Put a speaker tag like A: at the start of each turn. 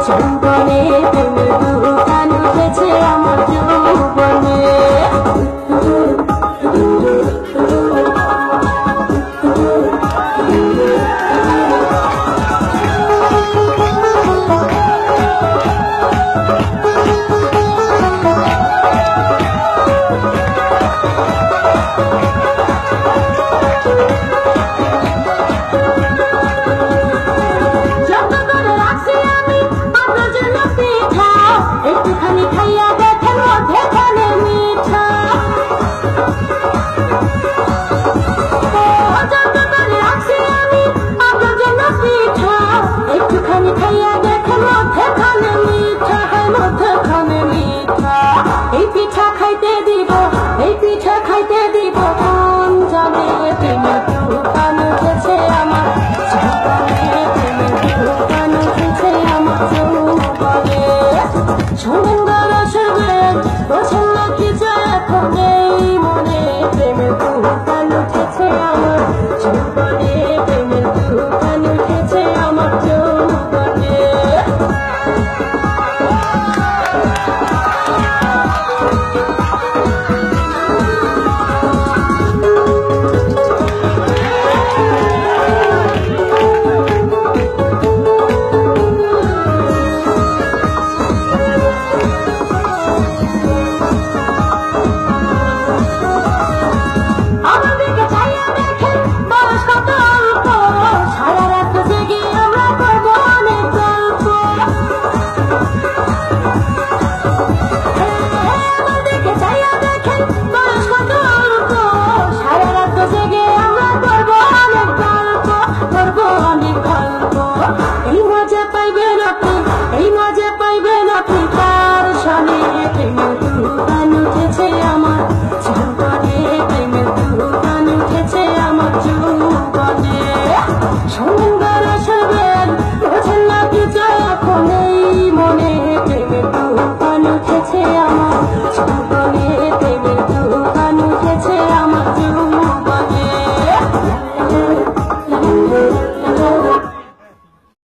A: যৌবনে প্রেমের দোকান উঠেছে আমার যৌবনে। একটুখানি খাইয়া দেখেন মধ্যে খানে মিঠা, যত করে রাখছি আমি আপনার জন্য পিঠা। একটুখানি খাইয়া দেখেন মধ্যে খানে মিঠা, মধ্যে খানে মিঠা। এই পিঠা খাইতে দিব, এই পিঠা খাইতে দিব কোন জানে প্রেমের দোকান উঠেছে আমার যৌবনে, প্রেমের দোকান উঠেছে আমার যৌবনে। সুন্দর সুবেদ বোঝেন না কি যে এখন এই মনে, প্রেমের দোকান উঠেছে আমার যৌবনে, প্রেমের দোকান উঠেছে আমার যৌবনে। এই মজা পাইবেন আপনি, এই